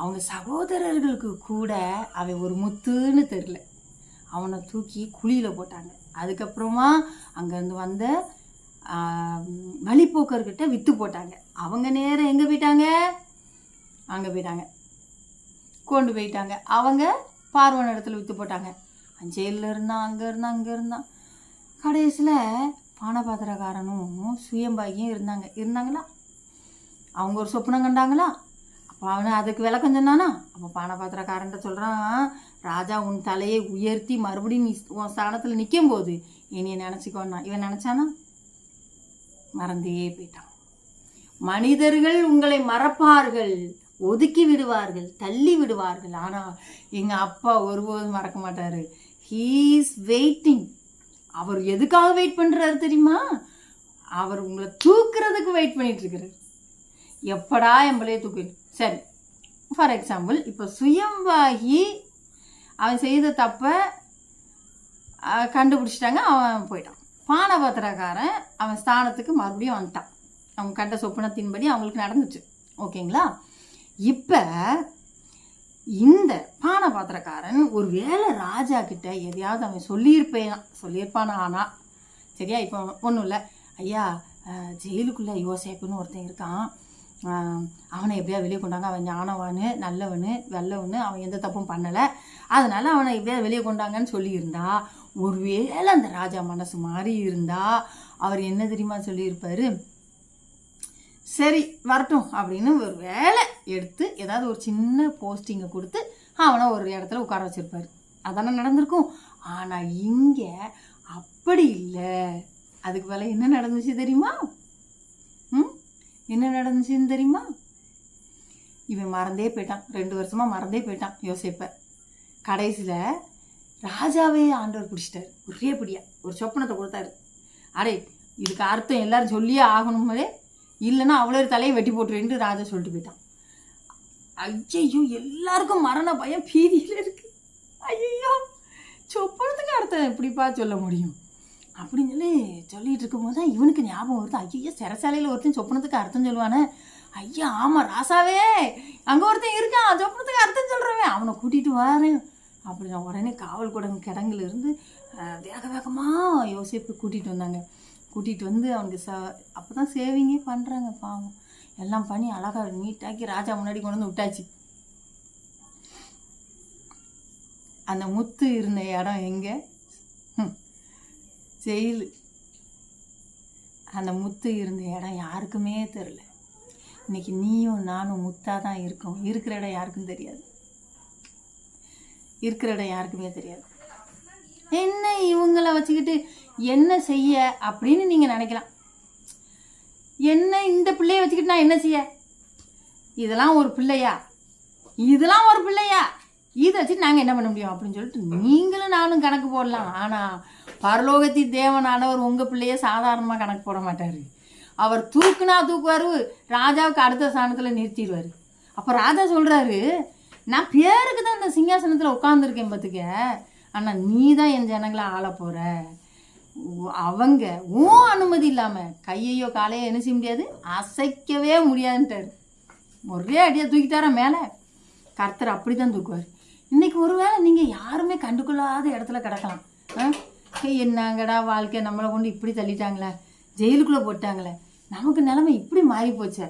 அவங்க சகோதரர்களுக்கு கூட அவன் ஒரு முத்துன்னு தெரில, அவனை தூக்கி குழியில் போட்டாங்க. அதுக்கப்புறமா அங்கேருந்து வந்த வழிப்போக்கர்கிட்ட விற்று போட்டாங்க. அவங்க நேரம் எங்கே போயிட்டாங்க? அங்கே போயிட்டாங்க, கொண்டு போயிட்டாங்க. அவங்க பார்வன் இடத்துல விற்று போட்டாங்க. ஜெயிலில் இருந்தான், அங்கே இருந்தான். கடைசியில் பானபாத்திரக்காரனும் சுயம்பாகியும் இருந்தாங்களா? அவங்க ஒரு சொப்பனம் கண்டாங்களா? அப்போ அவனை அதுக்கு விளக்கம் சொன்னானா? அப்போ பானபாத்திரக்காரன்ட்ட சொல்கிறான், ராஜா உன் தலையை உயர்த்தி மறுபடியும் நீ உன் ஸ்தானத்தில் நிற்கும் போது என்னைய நினச்சிக்கோன்னா. இவன் நினச்சானா? மறந்தே போயிட்டான். மனிதர்கள் உங்களை மறப்பார்கள், ஒதுக்கி விடுவார்கள், தள்ளி விடுவார்கள். ஆனால் எங்கள் அப்பா ஒருபோதும் மறக்க மாட்டார். He is waiting. அவர் எதுக்காக வெயிட் பண்ணுறாரு தெரியுமா? அவர் உங்களை தூக்குறதுக்கு வெயிட் பண்ணிட்டு இருக்கிறார். எப்படா எம்பளையே தூக்கு. சரி, ஃபார் எக்ஸாம்பிள் இப்போ சுயம்பாகி அவன் செய்த தப்பை கண்டுபிடிச்சிட்டாங்க, அவன் போயிட்டான். பானபாத்திரக்காரன் அவன் ஸ்தானத்துக்கு மறுபடியும் வந்துட்டான். அவங்க கண்ட சொப்பனத்தின்படி அவங்களுக்கு நடந்துச்சு. ஓகேங்களா? இப்போ இந்த பானபாத்திரக்காரன் ஒரு வேளை ராஜா கிட்ட எதையாவது அவன் சொல்லியிருப்பானா? ஆனால் சரியா, இப்போ ஒன்றும் இல்லை, ஐயா ஜெயிலுக்குள்ளே யோசேப்புன்னு ஒருத்தன் இருக்கான், அவனை எப்படியா வெளியே கொண்டாங்க, அவன் ஞானவானு, நல்லவனு, வெள்ளவனு, அவன் எந்த தப்பும் பண்ணலை, அதனால அவனை எப்படியா வெளியே கொண்டாங்கன்னு சொல்லியிருந்தா, ஒருவேளை அந்த ராஜா மனசு மாறி இருந்தா அவர் என்ன தெரியுமா சொல்லியிருப்பாரு? சரி வரட்டும் அப்படின்னு ஒரு வேலை எடுத்து ஏதாவது ஒரு சின்ன போஸ்டிங்கை கொடுத்து அவனை ஒரு இடத்துல உட்கார வச்சிருப்பாரு. அதானே நடந்திருக்கும். ஆனால் இங்கே அப்படி இல்லை. அதுக்கு மேலே என்ன நடந்துச்சு தெரியுமா? என்ன நடந்துச்சுன்னு தெரியுமா? இவன் மறந்தே போயிட்டான். 2 வருஷமாக மறந்தே போயிட்டான் யோசேப்பை. கடைசியில் ராஜாவே ஆண்டவர் பிடிச்சிட்டாரு. ஒரே பிடியா ஒரு சொப்பனத்தை கொடுத்தாரு. அடே இதுக்கு அர்த்தம் எல்லாரும் சொல்லியே ஆகணுமே, இல்லைன்னா அவ்வளோ தலையை வெட்டி போட்டுருன்னு ராஜா சொல்லிட்டு போயிட்டான். ஐயோ எல்லாருக்கும் மரண பயம் பீதியில் இருக்கு. ஐயோ சொப்பனத்துக்கு அர்த்தம் எப்படிப்பா சொல்ல முடியும் அப்படின்னு சொல்லிட்டு இருக்கும்போது தான் இவனுக்கு ஞாபகம் வருது. ஐயோ சிறைச்சாலையில் ஒருத்தன் சொப்பனத்துக்கு அர்த்தம் சொல்லுவானே. ஐயா ஆமாம் ராசாவே, அங்கே ஒருத்தன் இருக்கான் சொப்பனத்துக்கு அர்த்தம் சொல்கிறவன், அவனை கூட்டிகிட்டு வரேன் அப்படி. நான் உடனே காவல் கிடங்குலேருந்து வேக வேகமாக யோசேப்பு கூட்டிகிட்டு வந்தாங்க. கூட்டிகிட்டு வந்து அவனுக்கு அப்போ தான் சேவிங்கே பண்ணுறாங்க. பாவம் எல்லாம் பண்ணி அழகாக நீட்டாக்கி ராஜா முன்னாடி கொண்டு வந்து விட்டாச்சு. அந்த முத்து இருந்த இடம் எங்கே? ஜெயிலு. அந்த முத்து இருந்த இடம் யாருக்குமே தெரில. இன்னைக்கு நீயும் நானும் முத்தாக தான் இருக்கோம். இருக்கிற இடம் யாருக்கும் தெரியாது. இருக்கிற இடம் யாருக்குமே தெரியாது. என்ன இவங்கள வச்சுக்கிட்டு என்ன செய்ய அப்படின்னு நீங்கள் நினைக்கலாம். என்ன இந்த பிள்ளைய வச்சுக்கிட்டு நான் என்ன செய்ய? இதெல்லாம் ஒரு பிள்ளையா? இதெல்லாம் ஒரு பிள்ளையா? இதை வச்சுட்டு நாங்கள் என்ன பண்ண முடியும் அப்படின்னு சொல்லிட்டு நீங்களும் நானும் கணக்கு போடலாம். ஆனால் பரலோகத்தின் தேவனானவர் உங்கள் பிள்ளைய சாதாரணமாக கணக்கு போட மாட்டார். அவர் தூக்குனா தூக்குவார், ராஜாவுக்கு அடுத்த ஸ்தானத்தில் நிறுத்திடுவார். அப்போ ராஜா சொல்கிறாரு, நான் பேருக்கு தான் இந்த சிங்காசனத்தில் உட்காந்துருக்கேன் பார்த்துக்க, ஆனால் நீ தான் என் ஜனங்களை ஆள போகிற. அவங்க அனுமதி இல்லாமல் கையையோ காலையோ என்ன செய்ய முடியாது, அசைக்கவே முடியாதுன்ட்டார். ஒரே அடியாக தூக்கிட்டாரா மேலே. கர்த்தர் அப்படி தான் தூக்குவார். இன்றைக்கி ஒருவேளை நீங்கள் யாருமே கண்டுகொள்ளாத இடத்துல கிடக்கலாம். என்னங்கடா வாழ்க்கை, நம்மளை கொண்டு இப்படி தள்ளிட்டாங்களே, ஜெயிலுக்குள்ளே போட்டாங்களே, நமக்கு நிலைமை இப்படி மாறி போச்சே,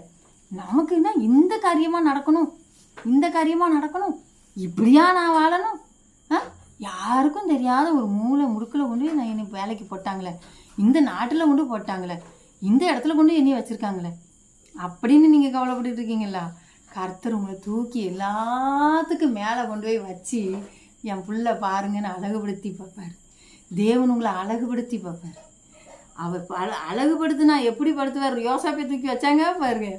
நமக்குன்னா இந்த காரியமாக நடக்கணும், இந்த காரியமாக நடக்கணும், இப்படியா நான் வாழணும், யாருக்கும் தெரியாத ஒரு மூளை முடுக்கில் கொண்டு நான் என்னை வேலைக்கு போட்டாங்களே, இந்த நாட்டில் கொண்டு போட்டாங்களே, இந்த இடத்துல கொண்டு என்னையை வச்சுருக்காங்களே அப்படின்னு நீங்கள் கவலைப்பட்டு இருக்கீங்களா? கர்த்தர் உங்களை தூக்கி எல்லாத்துக்கும் மேலே கொண்டு போய் வச்சு என் பிள்ளை பாருங்கன்னு அழகுபடுத்தி பார்ப்பார். தேவன் உங்களை அழகுபடுத்தி பார்ப்பார். அவர் அழகுபடுத்தினா எப்படி படுத்துவார்? யோசாப்பை தூக்கி வச்சாங்க பாருங்க.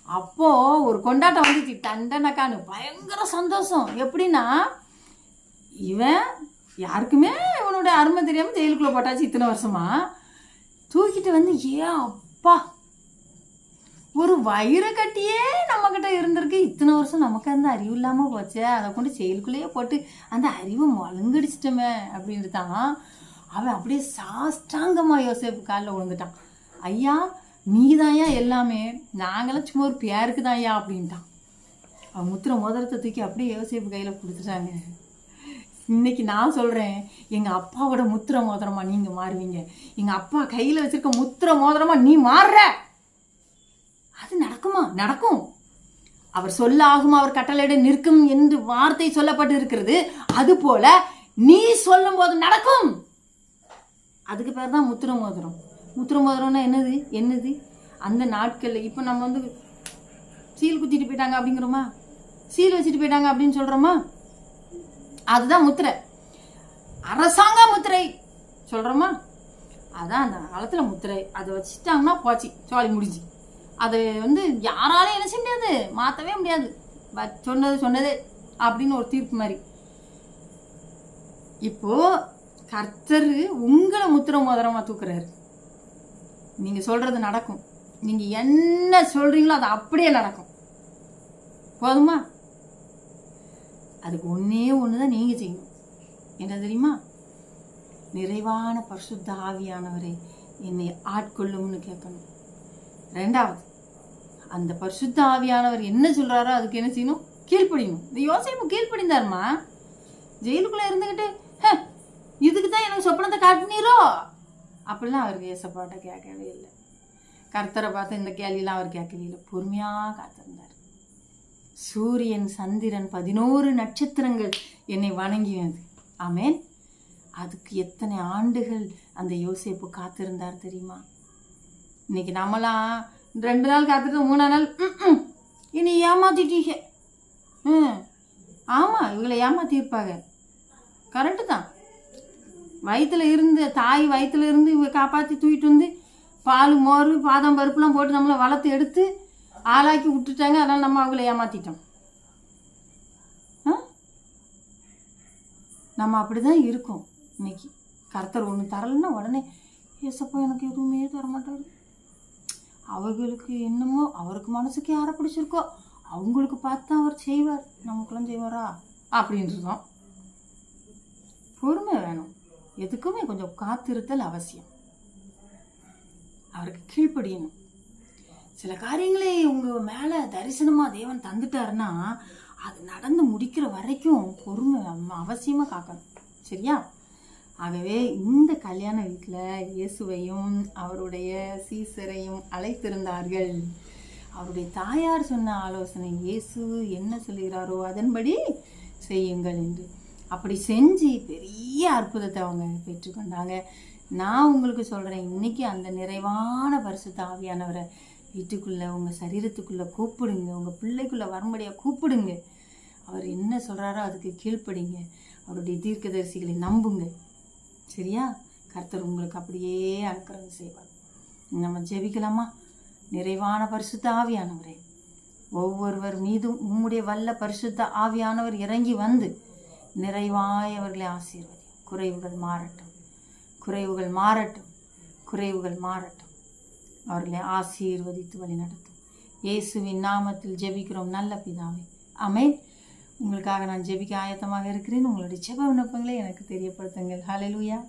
அப்போது ஒரு கொண்டாட்டம் வந்துச்சு, டண்டனக்கான்னு பயங்கர சந்தோஷம். எப்படின்னா இவன் யாருக்குமே இவனோட அருமை தெரியாமல் ஜெயிலுக்குள்ளே போட்டாச்சு இத்தனை வருஷமா. தூக்கிட்டு வந்து அப்பா ஒரு வயிறு கட்டியே நம்மக்கிட்ட இருந்திருக்கு இத்தனை வருஷம், நமக்கு அந்த அறிவு இல்லாமல் போச்சே, அதை கொண்டு ஜெயிலுக்குள்ளேயே போட்டு அந்த அறிவை மழுங்கடிச்சிட்டோமே அப்படின்ட்டு தான் அவன் அப்படியே சாஷ்டாங்கமாக யோசேப்பு காலில் விழுந்துட்டான். ஐயா நீதாயா எல்லாமே, நாங்களாம் சும்மா ஒரு பேருக்கு தான்யா அப்படின்ட்டான். அவன் முத்திரை மோதிரத்தை தூக்கி அப்படியே யோசேப்பு கையில் கொடுத்துட்டாங்க. இன்னைக்கு நான் சொல்கிறேன், எங்கள் அப்பாவோட முத்திரை மோதிரமா நீங்கள் மாறுவீங்க. எங்கள் அப்பா கையில் வச்சிருக்க முத்திரை மோதிரமா நீ மாறுற. அது நடக்குமா? நடக்கும். அவர் சொல்ல ஆகும், அவர் கட்டளையிட நிற்கும் என்று வார்த்தை சொல்லப்பட்டு இருக்கிறது. அது போல நீ சொல்லும் போது நடக்கும். அதுக்கு பேர் தான் முத்திரை மோதிரம். முத்திரை மோதிரம்னா என்னது அந்த நாட்களில் இப்போ நம்ம வந்து சீல் குத்திட்டு போயிட்டாங்க அப்படிங்கிறோமா, சீல் வச்சுட்டு போயிட்டாங்க அப்படின்னு சொல்கிறோமா, அதுதான் முத்திரை. அரசாங்க முத்திரை சொல்கிறோமா, அதான் அந்த காலத்தில் முத்திரை. அதை வச்சுட்டாங்கன்னா போச்சு, சோழி முடிஞ்சு. அதை வந்து யாராலையும் என்ன செய்ய முடியாது, மாற்றவே முடியாது. சொன்னது அப்படின்னு ஒரு தீர்ப்பு மாதிரி. இப்போ கர்த்தர் உங்களை முத்திரை மோதிரமா தூக்குறாரு. நீங்க சொல்றது நடக்கும். நீங்க என்ன சொல்றீங்களோ அது அப்படியே நடக்கும். போதுமா? அதுக்கு ஒன்னே ஒண்ணுதான் நீங்க செய்யணும். என்ன தெரியுமா? நிறைவான பரிசுத்த ஆவியானவரை என்னை ஆட்கொள்ளும்னு கேட்கணும். ரெண்டாவது, அந்த பரிசுத்த ஆவியானவர் என்ன சொல்றாரோ அதுக்கு என்ன செய்யணும்? கீழ்ப்படியணும். இந்த யோசேப்பு கீழ்ப்படிந்தாருமா. ஜெயிலுக்குள்ள இருந்துகிட்டு இதுக்கு தான் எனக்கு சொப்பனத்தை காட்டினீரோ அப்படிலாம் அவருக்கு ஏசப்பாட்ட கேட்கவே இல்லை. கர்த்தரை பார்த்து இந்த கேள்வியெல்லாம் அவர் கேட்கவே இல்லை. பொறுமையாக காத்திருந்தார். சூரியன், சந்திரன், 11 நட்சத்திரங்கள் என்னை வணங்கினது. ஆமேன். அதுக்கு எத்தனை ஆண்டுகள் அந்த யோசேப்பு காத்திருந்தார் தெரியுமா? இன்னைக்கு நம்மலாம் 2 நாள் காத்துட்டு 3ஆம் நாள் இனி ஏமாத்திட்டீங்க. ஆமாம், இவங்களை ஏமாத்திருப்பாங்க. கரெக்டு தான். தாய் வயிற்றுல இருந்து இவங்க காப்பாற்றி தூக்கிட்டு வந்து பால், மோர், பாதாம் பருப்புலாம் போட்டு நம்மளை வளர்த்து எடுத்து ஆளாக்கி விட்டுட்டாங்க. அதனால் நம்ம அவங்கள ஏமாற்றிட்டோம். நம்ம அப்படி தான் இருக்கோம். இன்னைக்கு கர்த்தர் ஒன்று தரலைன்னா உடனே ஏசப்பா எனக்கு எதுவுமே தரமாட்டார். அவர்களுக்கு என்னமோ அவருக்கு மனசுக்கு யாரை பிடிச்சிருக்கோ அவங்களுக்கு பார்த்து அவர் செய்வார், நமக்குலாம் செய்வாரா அப்படின்றோம். பொறுமை வேணும். எதுக்குமே கொஞ்சம் காத்திருத்தல் அவசியம். அவருக்கு கீழ்ப்படியணும். சில காரியங்களே உங்க மேல தரிசனமா தேவன் தந்துட்டாருன்னா அது நடந்து முடிக்கிற வரைக்கும் பொறுமை அவசியமா காக்கணும். சரியா? ஆகவே இந்த கல்யாண வீட்டில் இயேசுவையும் அவருடைய சீசரையும் அழைத்திருந்தார்கள். அவருடைய தாயார் சொன்ன ஆலோசனை, இயேசு என்ன சொல்கிறாரோ அதன்படி செய்யுங்கள் என்று. அப்படி செஞ்சு பெரிய அற்புதத்தை அவங்க பெற்றுக்கொண்டாங்க. நான் உங்களுக்கு சொல்கிறேன், இன்னைக்கு அந்த நிறைவான பரிசுத்த ஆவியானவரை வீட்டுக்குள்ளே, உங்கள் சரீரத்துக்குள்ளே கூப்பிடுங்க. உங்கள் பிள்ளைக்குள்ளே வரும்படியாக கூப்பிடுங்க. அவர் என்ன சொல்கிறாரோ அதுக்கு கீழ்ப்படிங்க. அவருடைய தீர்க்கதரிசிகளை நம்புங்க. சரியா? கர்த்தர் உங்களுக்கு அப்படியே அனுக்கிரகம் செய்வார். நம்ம ஜெபிக்கலாமா? நிறைவான பரிசுத்த ஆவியானவரே, ஒவ்வொருவர் மீதும் உம்முடைய வல்ல பரிசுத்த ஆவியானவர் இறங்கி வந்து நிறைவாய் அவர்களை ஆசீர்வதி. குறைவுகள் மாறட்டும், குறைவுகள் மாறட்டும், குறைவுகள் மாறட்டும். அவர்களை ஆசீர்வதித்து வழி நடத்தும். இயேசுவின் நாமத்தில் ஜெபிக்கிறோம் நல்ல பிதாவே, ஆமென். உங்களுக்காக நான் ஜெபிக்க ஆயத்தமாக இருக்கிறேன். உங்களுடைய ஜெப விண்ணப்பங்களை எனக்கு தெரியப்படுத்துங்கள். ஹல்லேலூயா.